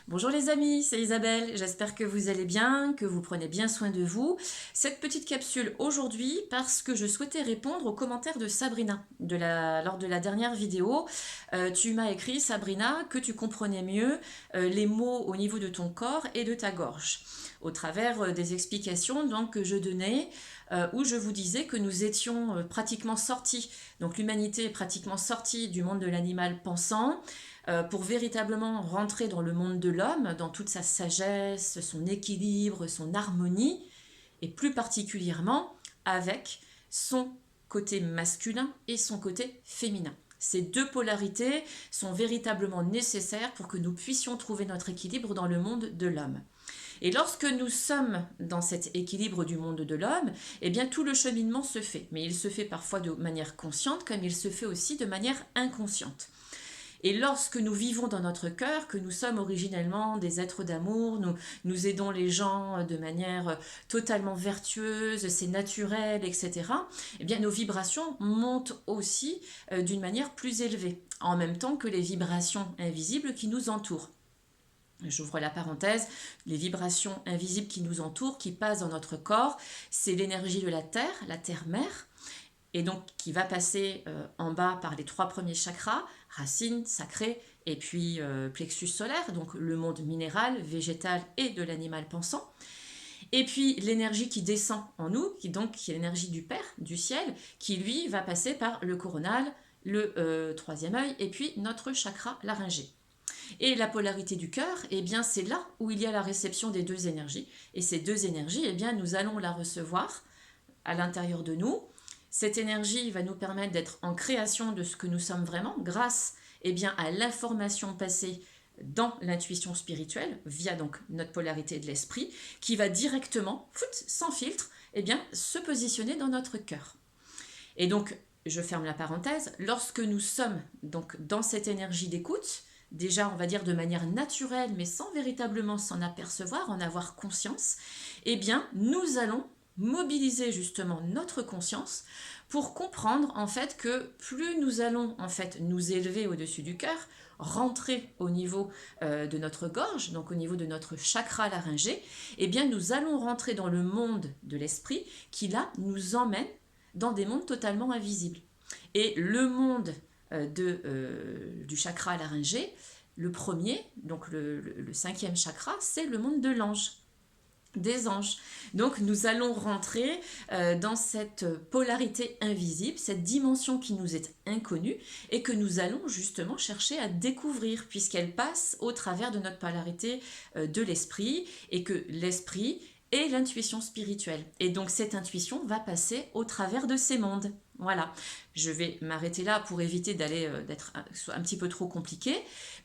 Bonjour les amis, c'est Isabelle, j'espère que vous allez bien, que vous prenez bien soin de vous. Cette petite capsule aujourd'hui parce que je souhaitais répondre aux commentaires de Sabrina lors de la dernière vidéo. Tu m'as écrit, Sabrina, que tu comprenais mieux les mots au niveau de ton corps et de ta gorge au travers des explications donc, que je donnais où je vous disais que nous étions pratiquement sortis, donc l'humanité est pratiquement sortie du monde de l'animal pensant, pour véritablement rentrer dans le monde de l'homme, dans toute sa sagesse, son équilibre, son harmonie, et plus particulièrement avec son côté masculin et son côté féminin. Ces deux polarités sont véritablement nécessaires pour que nous puissions trouver notre équilibre dans le monde de l'homme. Et lorsque nous sommes dans cet équilibre du monde de l'homme, eh bien tout le cheminement se fait. Mais il se fait parfois de manière consciente comme il se fait aussi de manière inconsciente. Et lorsque nous vivons dans notre cœur, que nous sommes originellement des êtres d'amour, nous aidons les gens de manière totalement vertueuse, c'est naturel, etc., eh bien nos vibrations montent aussi d'une manière plus élevée, en même temps que les vibrations invisibles qui nous entourent. J'ouvre la parenthèse, les vibrations invisibles qui nous entourent, qui passent dans notre corps, c'est l'énergie de la terre-mère, et donc qui va passer en bas par les 3 premiers chakras, racines, sacrées, et puis plexus solaire, donc le monde minéral, végétal et de l'animal pensant. Et puis l'énergie qui descend en nous, qui est l'énergie du Père, du ciel, qui lui va passer par le coronal, le 3e œil, et puis notre chakra laryngé. Et la polarité du cœur, eh bien c'est là où il y a la réception des deux énergies. Et ces deux énergies, eh bien nous allons la recevoir à l'intérieur de nous. Cette énergie va nous permettre d'être en création de ce que nous sommes vraiment grâce bien, à l'information passée dans l'intuition spirituelle via donc notre polarité de l'esprit qui va directement, sans filtre, bien, se positionner dans notre cœur. Et donc, je ferme la parenthèse, lorsque nous sommes donc dans cette énergie d'écoute, déjà on va dire de manière naturelle mais sans véritablement s'en apercevoir, en avoir conscience, eh bien nous allons mobiliser justement notre conscience pour comprendre en fait que plus nous allons en fait nous élever au-dessus du cœur, rentrer au niveau de notre gorge, donc au niveau de notre chakra laryngé, eh bien nous allons rentrer dans le monde de l'esprit qui là nous emmène dans des mondes totalement invisibles. Et le monde du chakra laryngé, le premier, donc le 5e chakra, c'est le monde de l'ange, des anges. Donc nous allons rentrer dans cette polarité invisible, cette dimension qui nous est inconnue et que nous allons justement chercher à découvrir puisqu'elle passe au travers de notre polarité de l'esprit et que l'esprit est l'intuition spirituelle. Et donc cette intuition va passer au travers de ces mondes. Voilà, je vais m'arrêter là pour éviter d'être un petit peu trop compliqué.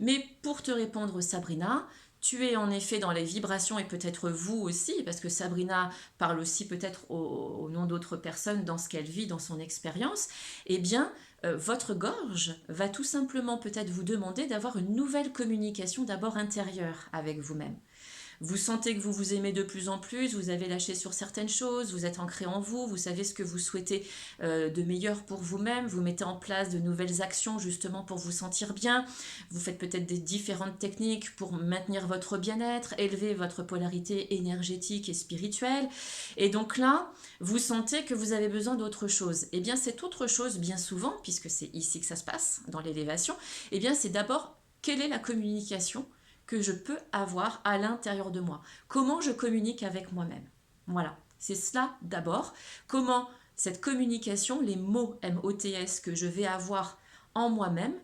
Mais pour te répondre, Sabrina, tu es en effet dans les vibrations et peut-être vous aussi, parce que Sabrina parle aussi peut-être au nom d'autres personnes dans ce qu'elle vit, dans son expérience, eh bien, votre gorge va tout simplement peut-être vous demander d'avoir une nouvelle communication d'abord intérieure avec vous-même. Vous sentez que vous vous aimez de plus en plus, vous avez lâché sur certaines choses, vous êtes ancré en vous, vous savez ce que vous souhaitez de meilleur pour vous-même, vous mettez en place de nouvelles actions justement pour vous sentir bien, vous faites peut-être des différentes techniques pour maintenir votre bien-être, élever votre polarité énergétique et spirituelle, et donc là, vous sentez que vous avez besoin d'autre chose. Et bien cette autre chose, bien souvent, puisque c'est ici que ça se passe, dans l'élévation, et bien c'est d'abord quelle est la communication que je peux avoir à l'intérieur de moi. Comment je communique avec moi-même. Voilà, c'est cela d'abord. Comment cette communication, les mots MOTS que je vais avoir en moi-même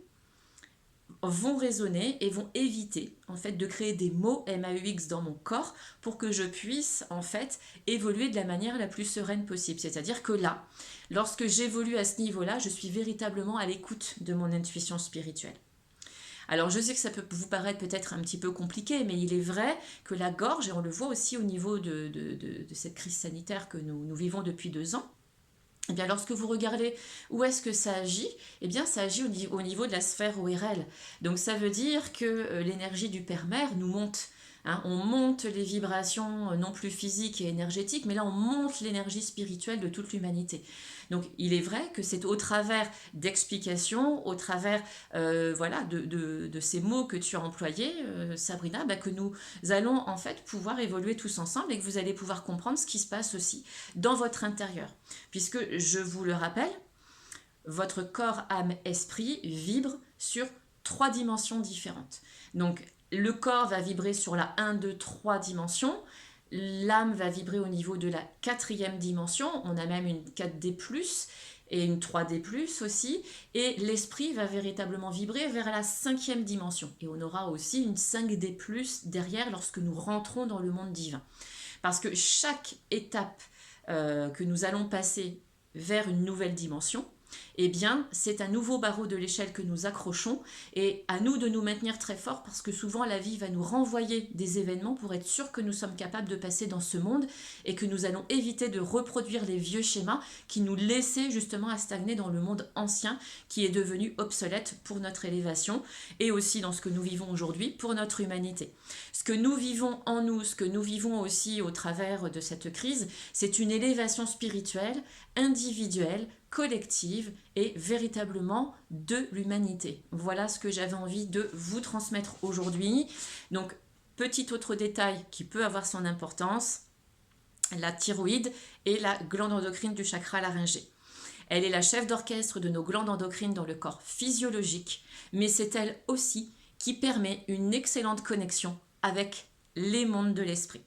vont résonner et vont éviter en fait de créer des mots MAUX dans mon corps pour que je puisse en fait évoluer de la manière la plus sereine possible. C'est-à-dire que là, lorsque j'évolue à ce niveau-là, je suis véritablement à l'écoute de mon intuition spirituelle. Alors je sais que ça peut vous paraître peut-être un petit peu compliqué, mais il est vrai que la gorge, et on le voit aussi au niveau de cette crise sanitaire que nous vivons depuis 2 ans, eh bien, lorsque vous regardez où est-ce que ça agit, eh bien, ça agit au niveau de la sphère ORL. Donc ça veut dire que l'énergie du Père-Mère nous monte hein. On monte les vibrations non plus physiques et énergétiques, mais là on monte l'énergie spirituelle de toute l'humanité. Donc il est vrai que c'est au travers d'explications, au travers voilà, de ces mots que tu as employés, Sabrina, bah, que nous allons en fait pouvoir évoluer tous ensemble et que vous allez pouvoir comprendre ce qui se passe aussi dans votre intérieur. Puisque, je vous le rappelle, votre corps, âme, esprit vibre sur 3 dimensions différentes. Donc le corps va vibrer sur la 1, 2, 3 dimensions. L'âme va vibrer au niveau de la 4e dimension. On a même une 4D+, et une 3D+, aussi. Et l'esprit va véritablement vibrer vers la 5e dimension. Et on aura aussi une 5D+, derrière lorsque nous rentrons dans le monde divin. Parce que chaque étape que nous allons passer vers une nouvelle dimension, eh bien, c'est un nouveau barreau de l'échelle que nous accrochons et à nous de nous maintenir très fort parce que souvent la vie va nous renvoyer des événements pour être sûr que nous sommes capables de passer dans ce monde et que nous allons éviter de reproduire les vieux schémas qui nous laissaient justement à stagner dans le monde ancien qui est devenu obsolète pour notre élévation et aussi dans ce que nous vivons aujourd'hui pour notre humanité. Ce que nous vivons en nous, ce que nous vivons aussi au travers de cette crise, c'est une élévation spirituelle, individuelle, collective et véritablement de l'humanité. Voilà ce que j'avais envie de vous transmettre aujourd'hui. Donc, petit autre détail qui peut avoir son importance, la thyroïde est la glande endocrine du chakra laryngé. Elle est la chef d'orchestre de nos glandes endocrines dans le corps physiologique, mais c'est elle aussi qui permet une excellente connexion avec les mondes de l'esprit.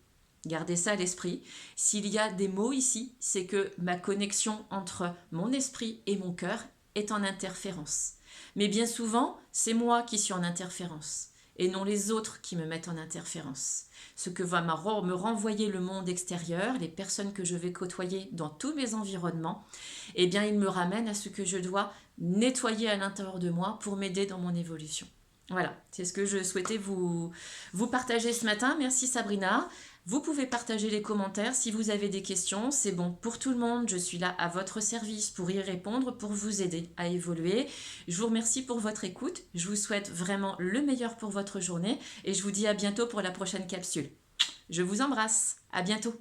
Gardez ça à l'esprit. S'il y a des mots ici, c'est que ma connexion entre mon esprit et mon cœur est en interférence. Mais bien souvent, c'est moi qui suis en interférence et non les autres qui me mettent en interférence. Ce que va me renvoyer le monde extérieur, les personnes que je vais côtoyer dans tous mes environnements, eh bien, il me ramène à ce que je dois nettoyer à l'intérieur de moi pour m'aider dans mon évolution. Voilà, c'est ce que je souhaitais vous partager ce matin. Merci Sabrina. Vous pouvez partager les commentaires si vous avez des questions. C'est bon pour tout le monde. Je suis là à votre service pour y répondre, pour vous aider à évoluer. Je vous remercie pour votre écoute. Je vous souhaite vraiment le meilleur pour votre journée et je vous dis à bientôt pour la prochaine capsule. Je vous embrasse. À bientôt.